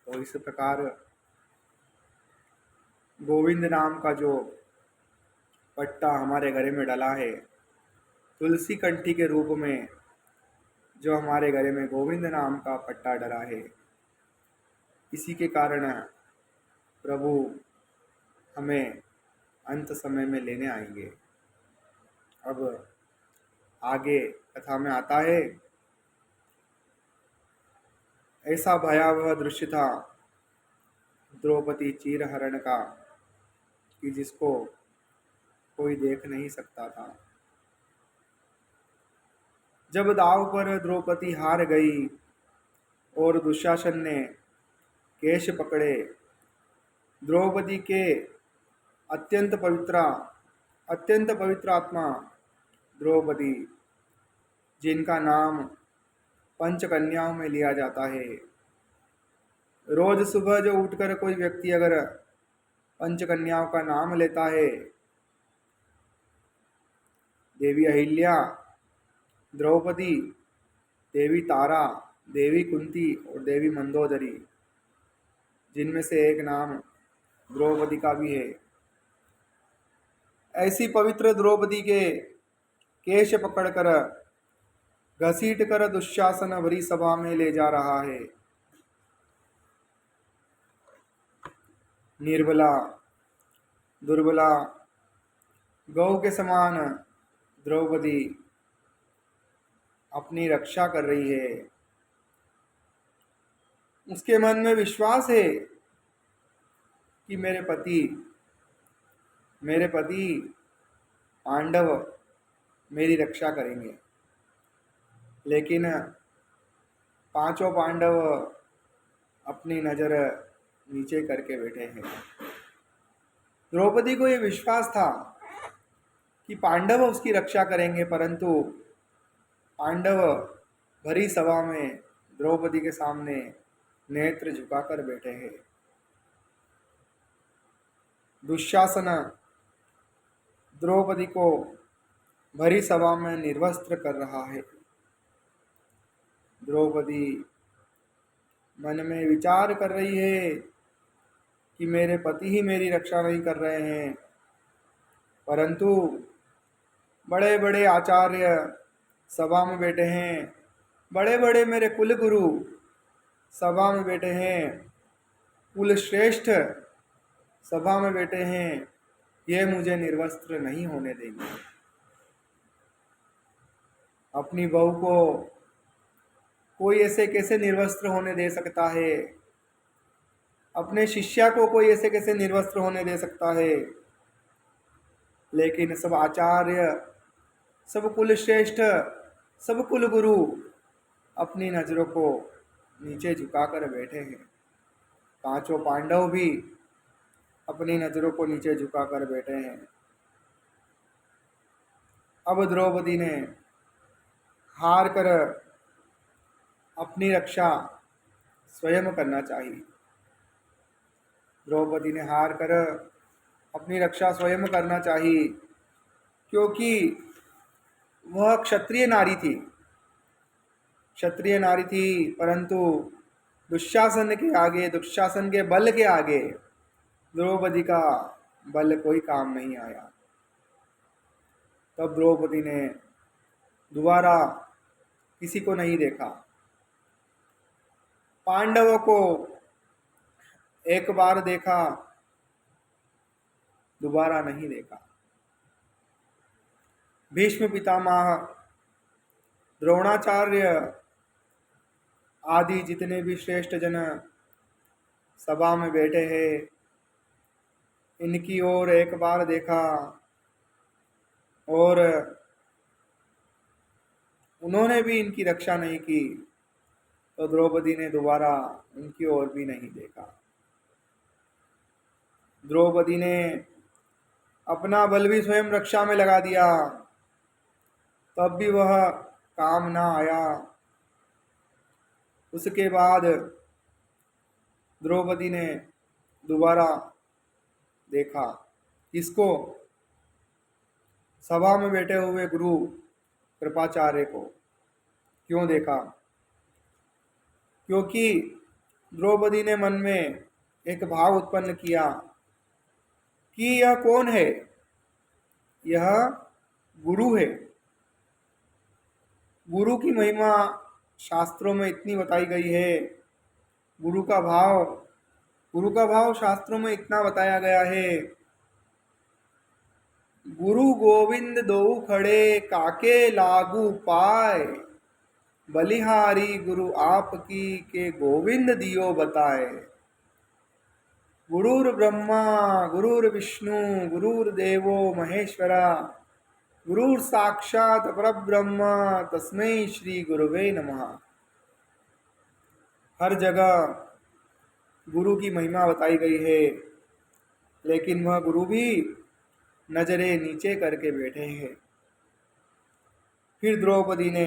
तो इस प्रकार गोविंद नाम का जो पट्टा हमारे गले में डला है, तुलसी कंठी के रूप में जो हमारे गले में गोविंद नाम का पट्टा डला है, इसी के कारण प्रभु हमें अंत समय में लेने आएंगे। अब आगे कथा में आता है, ऐसा भयावह दृश्य था द्रौपदी चीरहरण का कि जिसको कोई देख नहीं सकता था। जब दाव पर द्रौपदी हार गई और दुशासन ने केश पकड़े, द्रौपदी के अत्यंत पवित्र आत्मा द्रौपदी, जिनका नाम पंचकन्याओं में लिया जाता है, रोज सुबह जो उठकर कोई व्यक्ति अगर पंचकन्याओं का नाम लेता है, देवी अहिल्या, द्रौपदी, देवी तारा, देवी कुंती और देवी मंदोदरी, जिनमें से एक नाम द्रौपदी का भी है, ऐसी पवित्र द्रौपदी के केश पकड़कर घसीट कर दुशासन भरी सभा में ले जा रहा है। निर्बला दुर्बला गौ के समान द्रौपदी अपनी रक्षा कर रही है। उसके मन में विश्वास है कि मेरे पति पांडव मेरी रक्षा करेंगे, लेकिन पांचों पांडव अपनी नज़र नीचे करके बैठे हैं। द्रौपदी को यह विश्वास था कि पांडव उसकी रक्षा करेंगे, परंतु पांडव भरी सभा में द्रौपदी के सामने नेत्र झुकाकर बैठे हैं। दुशासन द्रौपदी को भरी सभा में निर्वस्त्र कर रहा है। द्रौपदी मन में विचार कर रही है कि मेरे पति ही मेरी रक्षा नहीं कर रहे हैं, परंतु बड़े बड़े आचार्य सभा में बैठे हैं, बड़े बड़े मेरे कुल गुरु सभा में बैठे हैं, कुल श्रेष्ठ सभा में बैठे हैं, ये मुझे निर्वस्त्र नहीं होने देंगे। अपनी बहू को कोई ऐसे कैसे निर्वस्त्र होने दे सकता है? अपने शिष्या को कोई ऐसे कैसे निर्वस्त्र होने दे सकता है? लेकिन सब आचार्य, सब कुल श्रेष्ठ, सब कुल गुरु अपनी नजरों को नीचे झुकाकर बैठे हैं। पांचों पांडव भी अपनी नजरों को नीचे झुकाकर बैठे हैं। अब द्रौपदी ने हार कर अपनी रक्षा स्वयं करना चाहिए। द्रौपदी ने हार कर अपनी रक्षा स्वयं करना चाहिए, क्योंकि वह क्षत्रिय नारी थी। क्षत्रिय नारी थी, परंतु दुशासन के आगे, दुशासन के बल के आगे द्रौपदी का बल कोई काम नहीं आया। तब द्रौपदी ने दोबारा किसी को नहीं देखा। पांडवों को एक बार देखा, दोबारा नहीं देखा। भीष्म पितामह, द्रोणाचार्य आदि जितने भी श्रेष्ठ जन सभा में बैठे हैं, इनकी ओर एक बार देखा और उन्होंने भी इनकी रक्षा नहीं की, तो द्रौपदी ने दोबारा उनकी ओर भी नहीं देखा। द्रौपदी ने अपना बल भी स्वयं रक्षा में लगा दिया, तब भी वह काम ना आया। उसके बाद द्रौपदी ने दोबारा देखा, किसको? सभा में बैठे हुए गुरु कृपाचार्य को। क्यों देखा? क्योंकि द्रौपदी ने मन में एक भाव उत्पन्न किया कि यह कौन है। यह गुरु है। गुरु की महिमा शास्त्रों में इतनी बताई गई है। गुरु का भाव गुरु का भाव शास्त्रों में इतना बताया गया है। गुरु गोविंद दो खड़े काके लागू पाए, बलिहारी गुरु आपकी के गोविंद दियो बताए। गुरुर् ब्रह्मा गुरुर्विष्णु गुरुर्देवो महेश्वरा, गुरुर साक्षात परब्रह्म तस्मै श्री गुरुवे नमः। हर जगह गुरु की महिमा बताई गई है, लेकिन वह गुरु भी नजरें नीचे करके बैठे हैं। फिर द्रौपदी ने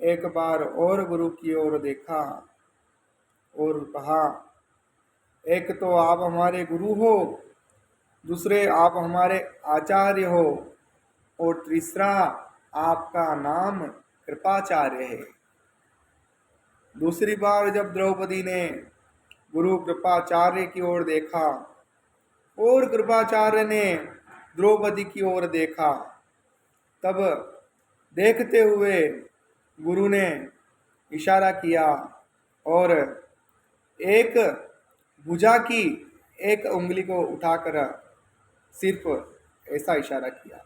एक बार और गुरु की ओर देखा और कहा, एक तो आप हमारे गुरु हो, दूसरे आप हमारे आचार्य हो, और तीसरा आपका नाम कृपाचार्य है। दूसरी बार जब द्रौपदी ने गुरु कृपाचार्य की ओर देखा और कृपाचार्य ने द्रौपदी की ओर देखा, तब देखते हुए गुरु ने इशारा किया और एक भुजा की एक उंगली को उठाकर सिर्फ ऐसा इशारा किया,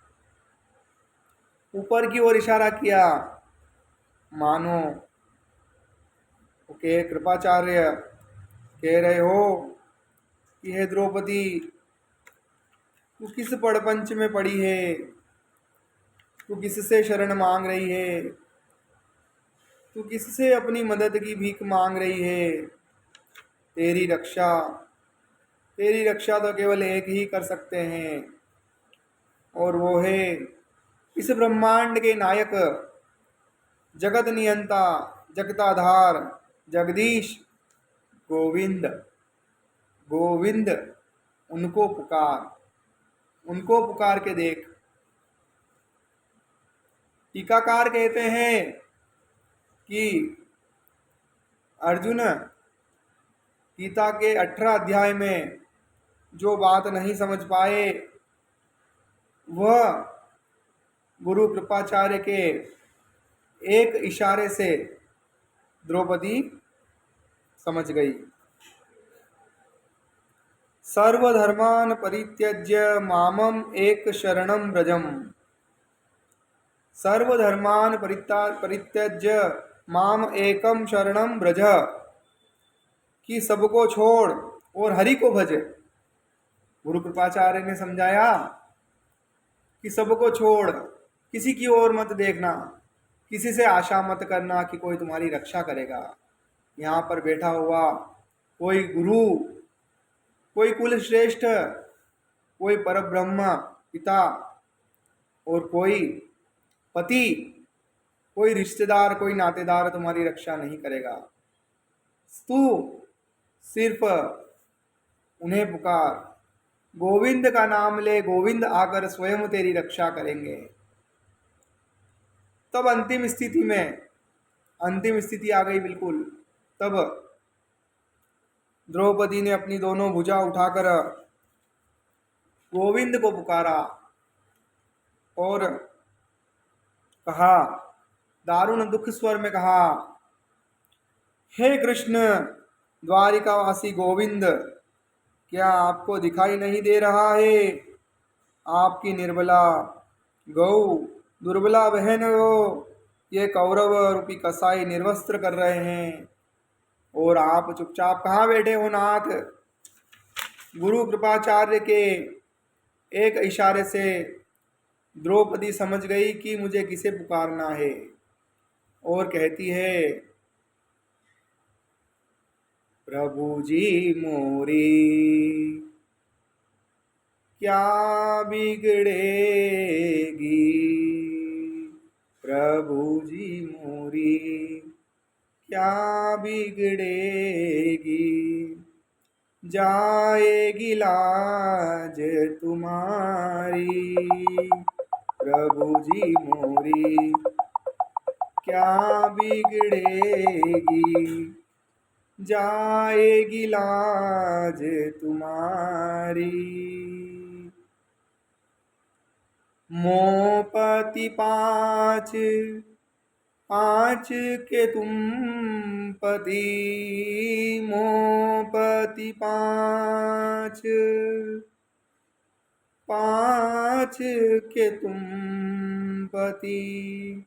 ऊपर की ओर इशारा किया, मानो के कृपाचार्य कह रहे हो कि हे द्रौपदी, तू किस पड़पंच में पड़ी है, तू किससे शरण मांग रही है, तू किससे अपनी मदद की भीख मांग रही है। तेरी रक्षा तो केवल एक ही कर सकते हैं, और वो है इस ब्रह्मांड के नायक, जगत नियंता, जगताधार, जगदीश गोविंद। गोविंद उनको पुकार के देख। टीकाकार कहते हैं कि अर्जुन गीता के 18 अध्याय में जो बात नहीं समझ पाए, वह गुरु कृपाचार्य के एक इशारे से द्रौपदी समझ गई। सर्वधर्मान परित्यज्य मामम एक शरणम व्रजम। सर्वधर्मान परित्यज्य माम एकम शरणम व्रज, कि सबको छोड़ और हरि को भज। गुरु कृपाचार्य ने समझाया कि सबको छोड़, किसी की ओर मत देखना, किसी से आशा मत करना कि कोई तुम्हारी रक्षा करेगा। यहाँ पर बैठा हुआ कोई गुरु, कोई कुल श्रेष्ठ, कोई परब्रह्म पिता, और कोई पति, कोई रिश्तेदार, कोई नातेदार तुम्हारी रक्षा नहीं करेगा। तू सिर्फ उन्हें पुकार, गोविंद का नाम ले, गोविंद आकर स्वयं तेरी रक्षा करेंगे। तब अंतिम स्थिति आ गई बिल्कुल। तब द्रौपदी ने अपनी दोनों भुजा उठाकर गोविंद को पुकारा और कहा, दारुण दुख स्वर में कहा, हे कृष्ण द्वारिकावासी गोविंद, क्या आपको दिखाई नहीं दे रहा है? आपकी निर्बला गौ, दुर्बला बहन हो, ये कौरव रूपी कसाई निर्वस्त्र कर रहे हैं, और आप चुपचाप कहाँ बैठे हो नाथ? गुरु कृपाचार्य के एक इशारे से द्रौपदी समझ गई कि मुझे किसे पुकारना है, और कहती है, प्रभु जी मोरी क्या बिगड़ेगी, प्रभु जी मोरी क्या बिगड़ेगी, जाएगी लाज तुम्हारी, प्रभु जी मोरी क्या बिगड़ेगी। जाएगी लाज तुम्हारी। मोपति पाँच, पाँच के तुम पति, मोपति पाँच, पाँच के तुम पति,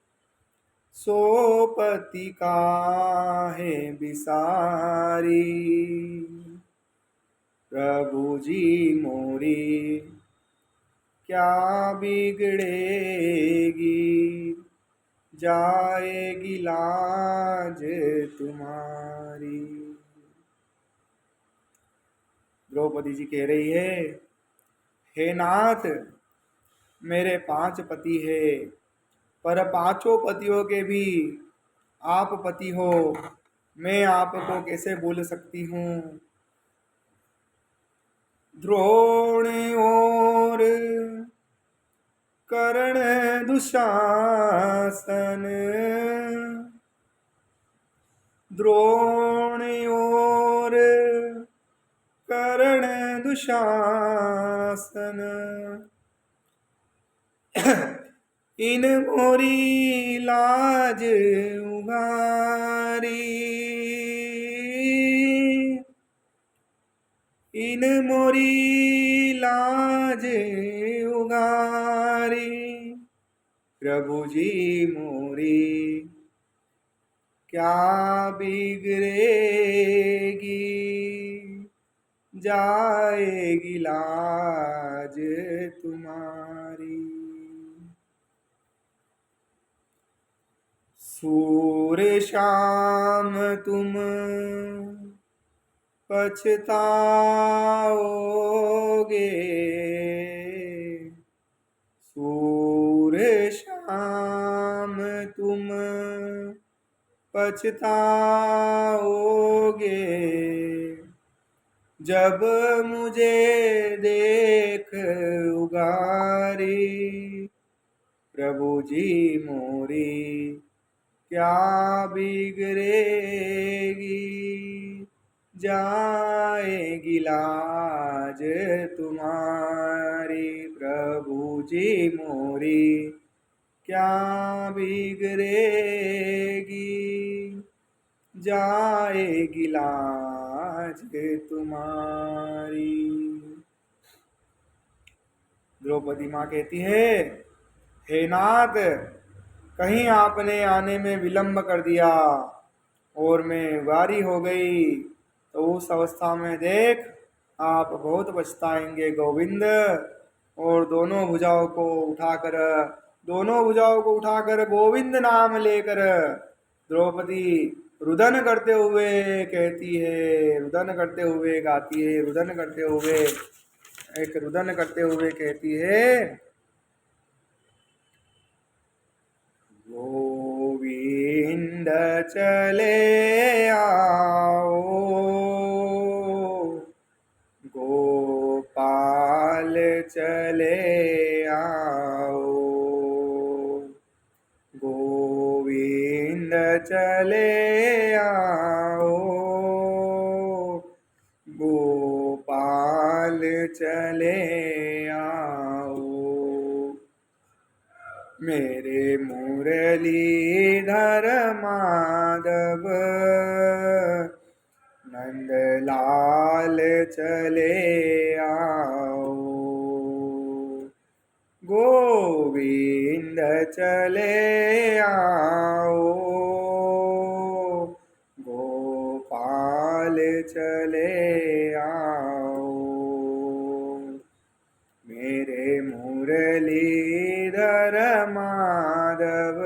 सोपति काहे बिसारी। प्रभु जी मोरी क्या बिगड़ेगी, जाएगी लाज तुम्हारी। द्रौपदी जी कह रही है, हे नाथ, मेरे 5 पति है, पर पांचों पतियों के भी आप पति हो, मैं आपको कैसे भूल सकती हूँ। द्रोण और कर्ण दुशासन, द्रोण और कर्ण दुशासन, इन मोरी लाज उगारी, इन मोरी लाज उगारी। प्रभु जी मोरी क्या बिगड़ेगी, जाएगी लाज तुम्हारी। सूर्य शाम तुम पछताओगे, सूर्य शाम तुम पछताओगे, जब मुझे देख उगारी। प्रभु जी मोरी क्या बिगड़ेगी, जाएगी लाज तुम्हारी। प्रभु जी मोरी क्या बिगड़ेगी, जाएगी लाज तुम्हारी। द्रौपदी माँ कहती है, हे नाथ, कहीं आपने आने में विलंब कर दिया और मैं वारी हो गई तो उस अवस्था में देख आप बहुत पछताएंगे गोविंद। और दोनों भुजाओं को उठाकर गोविंद नाम लेकर द्रौपदी रुदन करते हुए कहती है, रुदन करते हुए गाती है, रुदन करते हुए कहती है, गोविंद चले आओ, गोपाल चले आओ, गोविंद चले आओ, गोपाल चले आओ। मेरे मुरलीधर माधव नंदलाल चले आओ, गोविंद चले आओ, गोपाल चले आओ। मेरे मुरलीधर माधव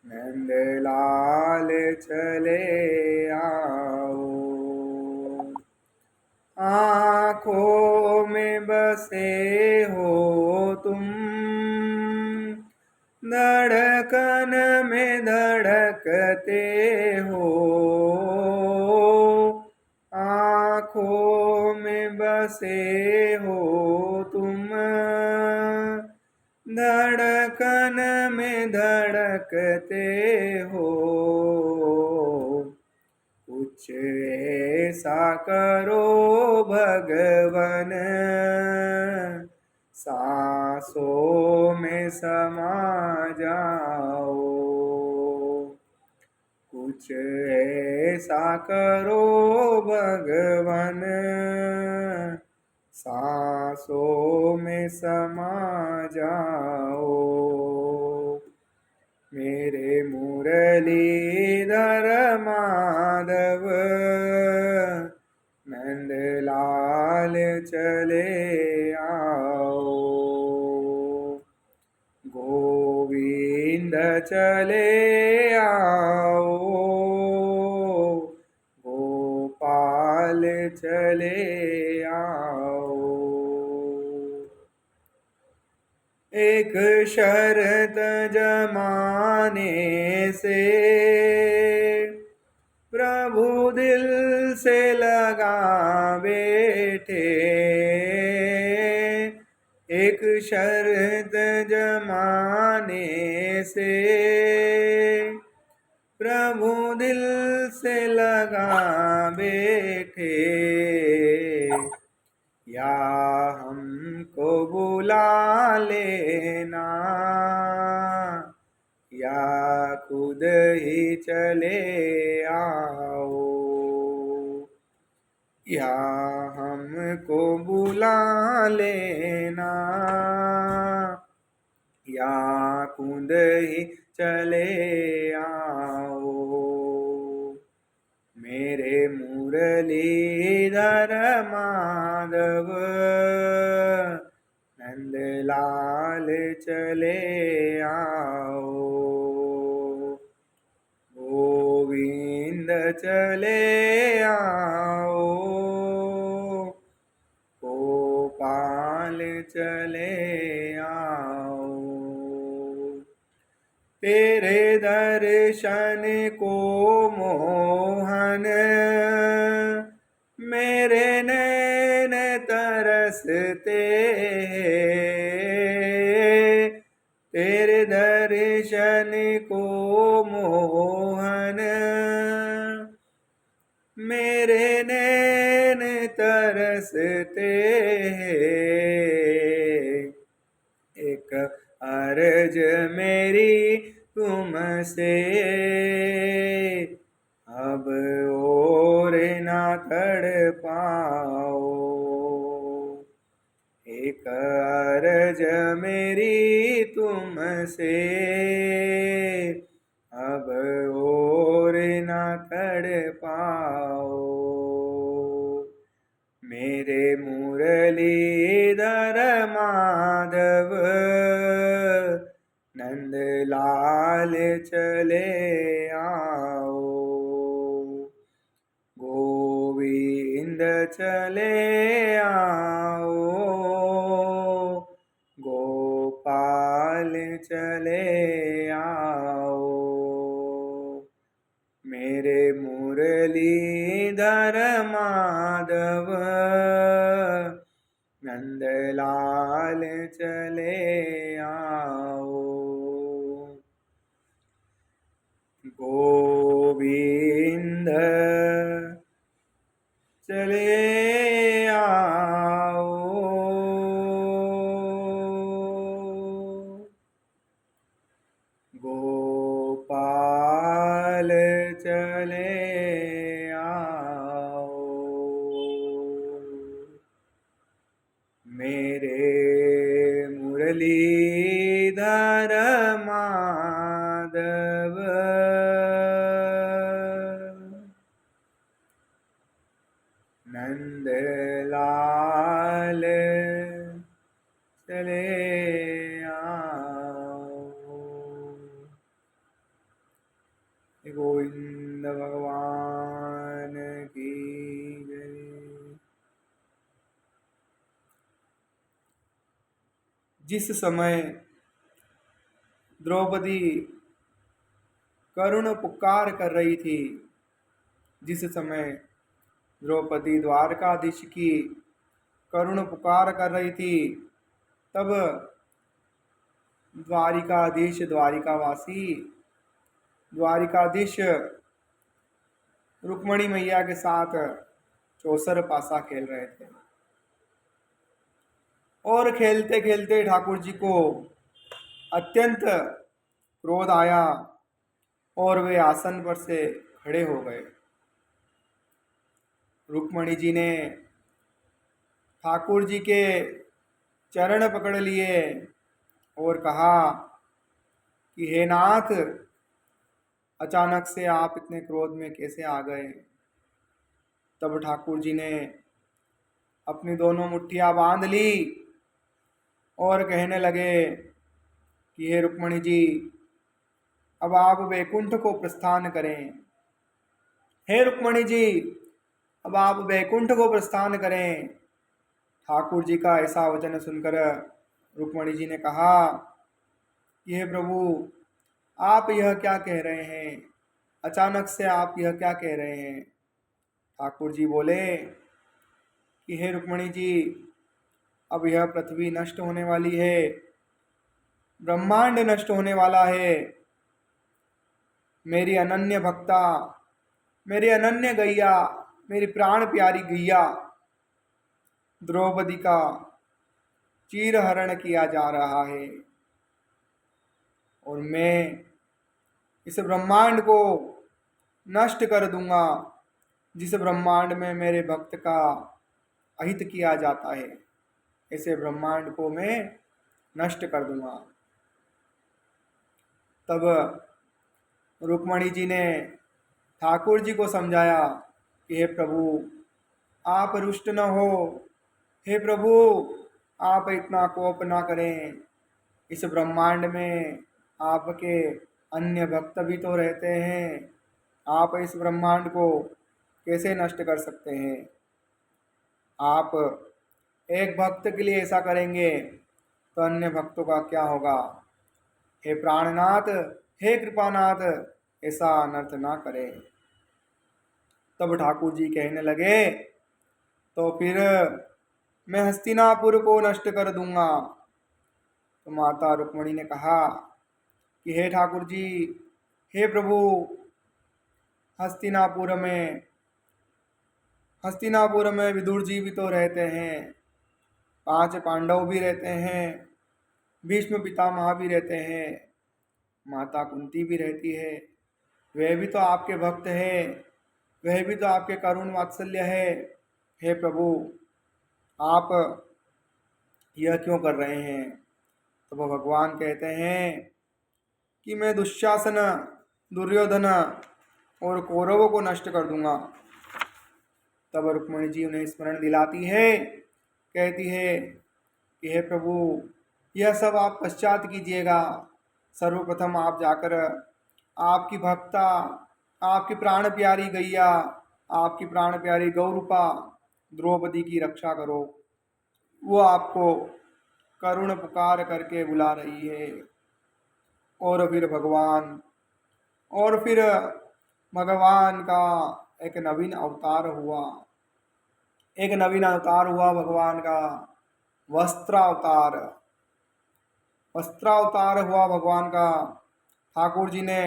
नंदलाल चले आओ। आँखों में बसे हो तुम, धड़कन में धड़कते हो, आँखों में बसे हो तुम, धड़कन में धड़कते हो। कुछ ऐसा करो भगवन, सांसों में समा जाओ। कुछ ऐसा करो भगवन, सांसों में समा जाओ। मेरे मुरलीधर माधव नंदलाल चले आओ। गोविंद चले आओ, गोपाल चले आओ। एक शर्त जमाने से प्रभु दिल से लगा बैठे। एक शर्त जमाने से प्रभु दिल से लगा बैठे। या हमको बुला लेना, या खुद ही चले आओ। या हमको बुला लेना, या खुद ही चले आओ। मेरे मुरलीधर माधव नंदलाल चले आओ। गोविंद चले आओ, गोपाल चले आओ। तेरे दर्शन को मोहन मेरे नैन तरसते हैं। तेरे दर्शन को मोहन मेरे नैन तरसते हैं। एक अर्ज मेरी तुमसे, अब और ना तड़पाओ। एक अर्ज मेरी तुमसे, अब और ना तड़पाओ। मेरे मुरलीधर माधव नंदलाल चले आओ। गोविंद चले आओ, गोपाल चले आओ। मेरे मुरलीधर माधव नंदलाल चले आओ। गोविंद चले आओ, गोपाल चले आओ। मेरे मुरलीधर माधव नंदलाल चले आओ। गोविंद भगवान की जय। जिस समय द्रौपदी करुण पुकार कर रही थी, जिस समय द्रौपदी द्वारकाधीश की करुण पुकार कर रही थी, तब द्वारिकाधीश द्वारिकावासी द्वारिकाधीश रुक्मणी मैया के साथ चौसर पासा खेल रहे थे। और खेलते खेलते ठाकुर जी को अत्यंत क्रोध आया और वे आसन पर से खड़े हो गए। रुक्मणी जी ने ठाकुर जी के चरण पकड़ लिए और कहा कि हे नाथ, अचानक से आप इतने क्रोध में कैसे आ गए। तब ठाकुर जी ने अपनी दोनों मुट्ठियां बांध ली और कहने लगे कि हे रुक्मणी जी, अब आप वैकुंठ को प्रस्थान करें। हे रुक्मणी जी, अब आप वैकुंठ को प्रस्थान करें। ठाकुर जी का ऐसा वचन सुनकर रुक्मणी जी ने कहा कि हे प्रभु, आप यह क्या कह रहे हैं, अचानक से आप यह क्या कह रहे हैं। ठाकुर जी बोले कि हे रुक्मणी जी, अब यह पृथ्वी नष्ट होने वाली है, ब्रह्मांड नष्ट होने वाला है। मेरी अनन्य भक्ता, मेरी अनन्य गैया, मेरी प्राण प्यारी गैया द्रौपदी का चीरहरण किया जा रहा है और मैं इस ब्रह्मांड को नष्ट कर दूंगा जिस ब्रह्मांड में मेरे भक्त का अहित किया जाता है। ऐसे ब्रह्मांड को मैं नष्ट कर दूंगा। तब रुक्मणी जी ने ठाकुर जी को समझाया कि हे प्रभु, आप रुष्ट न हो। हे प्रभु, आप इतना कोप ना करें। इस ब्रह्मांड में आपके अन्य भक्त भी तो रहते हैं। आप इस ब्रह्मांड को कैसे नष्ट कर सकते हैं। आप एक भक्त के लिए ऐसा करेंगे तो अन्य भक्तों का क्या होगा। हे प्राणनाथ, हे कृपानाथ, ऐसा अनर्थ ना करें। तब ठाकुर जी कहने लगे, तो फिर मैं हस्तिनापुर को नष्ट कर दूंगा। तो माता रुक्मणी ने कहा कि हे ठाकुर जी, हे प्रभु, हस्तिनापुर में हस्तिनापुर में विदुर जी भी तो रहते हैं, 5 पांडव भी रहते हैं, भीष्म पितामह भी रहते हैं, माता कुंती भी रहती है। वे भी तो आपके भक्त हैं, वह भी तो आपके करुण वात्सल्य है। हे प्रभु, आप यह क्यों कर रहे हैं। तो वह भगवान कहते हैं कि मैं दुशासन, दुर्योधन और कौरवों को नष्ट कर दूंगा। तब रुक्मणी जी उन्हें स्मरण दिलाती है, कहती है कि हे प्रभु, यह सब आप पश्चात कीजिएगा। सर्वप्रथम आप जाकर आपकी भक्ता, आपकी प्राण प्यारी गैया, आपकी प्राण प्यारी गौरूपा द्रौपदी की रक्षा करो। वो आपको करुण पुकार करके बुला रही है। और फिर भगवान का एक नवीन अवतार हुआ। भगवान का वस्त्रावतार हुआ भगवान का। ठाकुर जी ने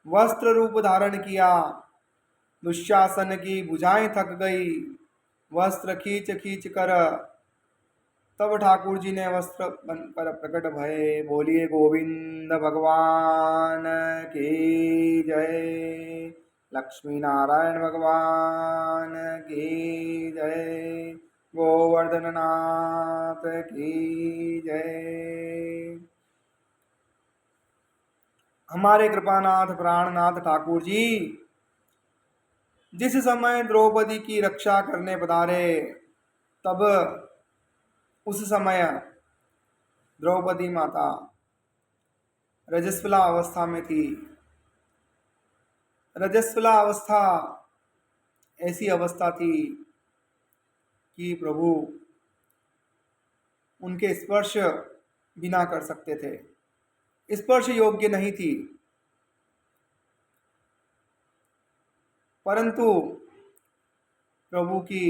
वस्त्र रूप धारण किया। दुशासन की भुजाएं थक गई, वस्त्र खींच खींच कर तब ठाकुर जी ने वस्त्र बनकर प्रकट भये। बोलिए गोविंद भगवान की जय, लक्ष्मी नारायण भगवान की जय, गोवर्धन नाथ की जय। हमारे कृपानाथ प्राणनाथ ठाकुर जी जिस समय द्रौपदी की रक्षा करने पधारे, तब उस समय द्रौपदी माता रजस्वला अवस्था में थी। रजस्वला अवस्था ऐसी अवस्था थी कि प्रभु उनके स्पर्श बिना कर सकते थे, स्पर्श योग्य नहीं थी। परंतु प्रभु की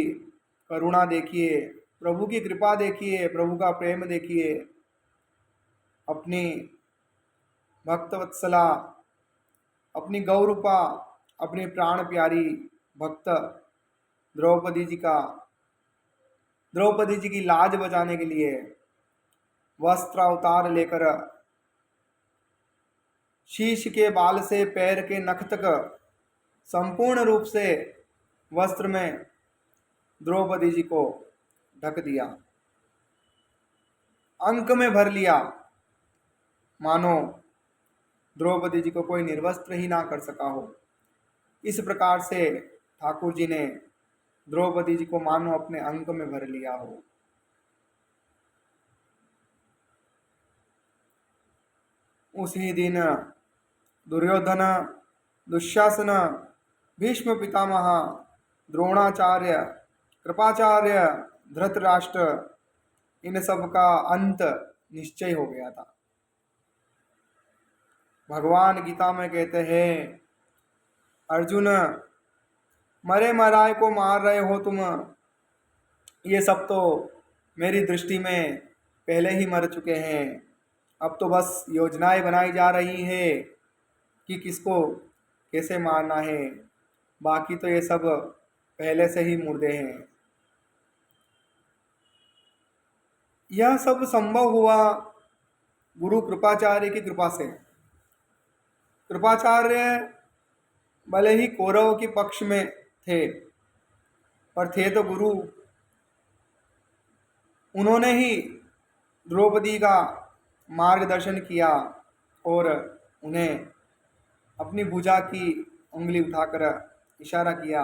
करुणा देखिए, प्रभु की कृपा देखिए, प्रभु का प्रेम देखिए। अपनी भक्तवत्सला, अपनी गौरूपा अपनी प्राण प्यारी भक्त द्रौपदी जी का द्रौपदी जी की लाज बचाने के लिए वस्त्र अवतार लेकर शीश के बाल से पैर के नख तक संपूर्ण रूप से वस्त्र में द्रौपदी जी को ढक दिया, अंक में भर लिया, मानो द्रौपदी जी को कोई निर्वस्त्र ही ना कर सका हो। इस प्रकार से ठाकुर जी ने द्रौपदी जी को मानो अपने अंक में भर लिया हो। उसी दिन दुर्योधन, दुशासन, भीष्म पितामह, द्रोणाचार्य, कृपाचार्य, धृतराष्ट्र, इन सब का अंत निश्चय हो गया था। भगवान गीता में कहते हैं, अर्जुन मरे मराए को मार रहे हो तुम, ये सब तो मेरी दृष्टि में पहले ही मर चुके हैं। अब तो बस योजनाएं बनाई जा रही है कि किसको कैसे मारना है, बाकी तो ये सब पहले से ही मुर्दे हैं। यह सब संभव हुआ गुरु कृपाचार्य की कृपा से। कृपाचार्य भले ही कौरव के पक्ष में थे, पर थे तो गुरु। उन्होंने ही द्रौपदी का मार्गदर्शन किया और उन्हें अपनी भुजा की उंगली उठाकर इशारा किया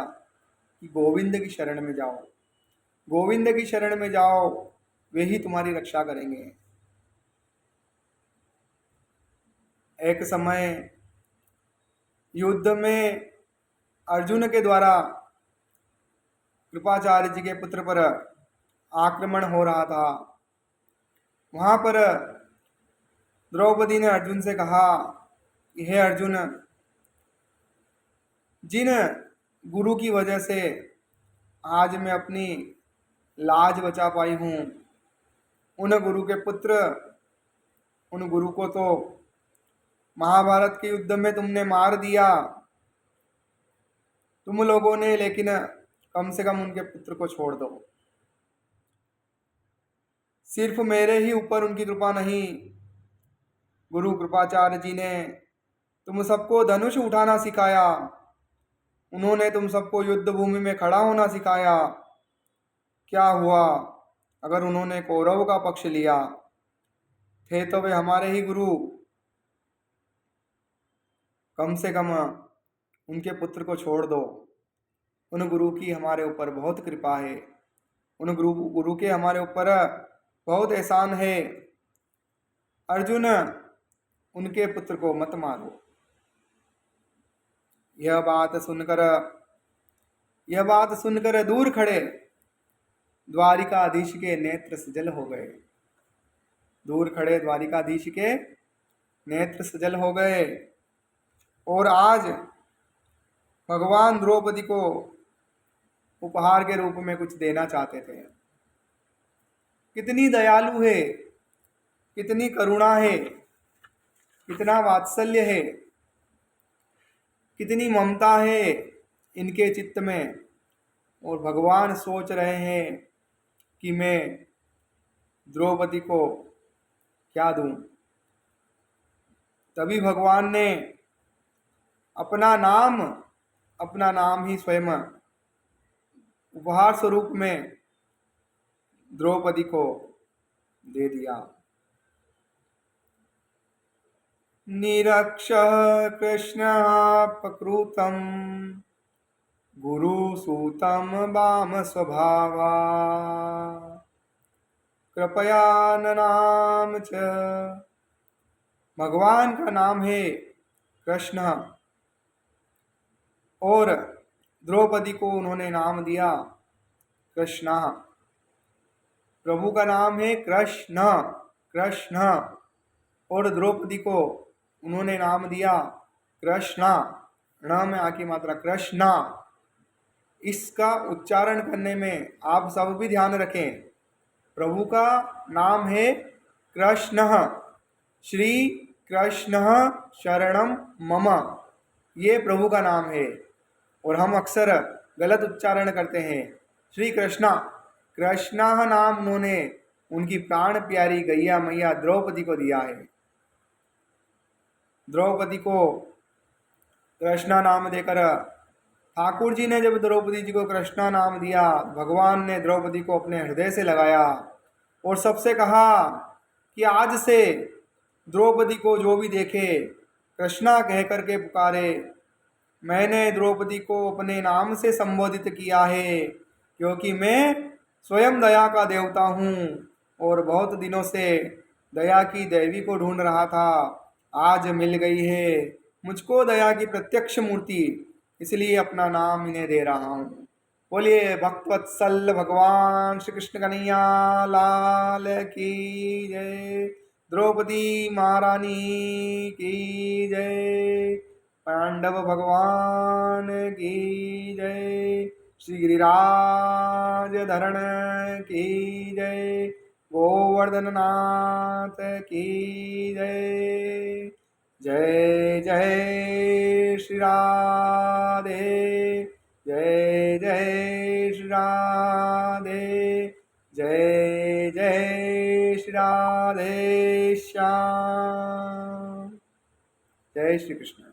कि गोविंद की शरण में जाओ, गोविंद की शरण में जाओ, वे ही तुम्हारी रक्षा करेंगे। एक समय युद्ध में अर्जुन के द्वारा कृपाचार्य जी के पुत्र पर आक्रमण हो रहा था। वहां पर द्रौपदी ने अर्जुन से कहा, हे अर्जुन, जिन गुरु की वजह से आज मैं अपनी लाज बचा पाई हूँ, उन गुरु के पुत्र, उन गुरु को तो महाभारत के युद्ध में तुमने मार दिया तुम लोगों ने, लेकिन कम से कम उनके पुत्र को छोड़ दो। सिर्फ मेरे ही ऊपर उनकी कृपा नहीं, गुरु कृपाचार्य जी ने तुम सबको धनुष उठाना सिखाया, उन्होंने तुम सबको युद्ध भूमि में खड़ा होना सिखाया। क्या हुआ अगर उन्होंने कौरव का पक्ष लिया? थे तो वे हमारे ही गुरु, कम से कम उनके पुत्र को छोड़ दो। उन गुरु की हमारे ऊपर बहुत कृपा है, उन गुरु के हमारे ऊपर बहुत एहसान है। अर्जुन, उनके पुत्र को मत मारो। यह बात सुनकर दूर खड़े द्वारिकाधीश के नेत्र सजल हो गए। दूर खड़े द्वारिकाधीश के नेत्र सजल हो गए और आज भगवान द्रौपदी को उपहार के रूप में कुछ देना चाहते थे। कितनी दयालु है, कितनी करुणा है, कितना वात्सल्य है, कितनी ममता है इनके चित्त में। और भगवान सोच रहे हैं कि मैं द्रौपदी को क्या दूं। तभी भगवान ने अपना नाम ही स्वयं उपहार स्वरूप में द्रौपदी को दे दिया। निरक्ष कृष्ण प्रकृतम गुरुसूतम वाम स्वभावा कृपया नाम च। भगवान का नाम है कृष्ण और द्रौपदी को उन्होंने नाम दिया कृष्णा। प्रभु का नाम है कृष्ण, कृष्ण, और द्रौपदी को उन्होंने नाम दिया कृष्णा। ण में आकी मात्रा कृष्णा। इसका उच्चारण करने में आप सब भी ध्यान रखें। प्रभु का नाम है कृष्ण, श्री कृष्ण शरणम मम, ये प्रभु का नाम है। और हम अक्सर गलत उच्चारण करते हैं। श्री कृष्णा, कृष्णा नाम उन्होंने उनकी प्राण प्यारी गैया मैया द्रौपदी को दिया है। द्रौपदी को कृष्णा नाम देकर ठाकुर जी ने जब द्रौपदी जी को कृष्णा नाम दिया, भगवान ने द्रौपदी को अपने हृदय से लगाया और सबसे कहा कि आज से द्रौपदी को जो भी देखे कृष्णा कह करके पुकारे। मैंने द्रौपदी को अपने नाम से संबोधित किया है क्योंकि मैं स्वयं दया का देवता हूँ और बहुत दिनों से दया की देवी को ढूंढ रहा था। आज मिल गई है मुझको दया की प्रत्यक्ष मूर्ति, इसलिए अपना नाम इन्हें दे रहा हूँ। बोलिए भक्तवत्सल भगवान श्री कृष्ण कन्हैया लाल की जय। द्रौपदी महारानी की जय। पांडव भगवान की जय। श्री गिरिराज धरण की जय। गोवर्धन नाथ की जय। जय जय श्री राधे। जय जय श्री राधे। जय जय श्री राधे श्याम। जय श्री कृष्ण।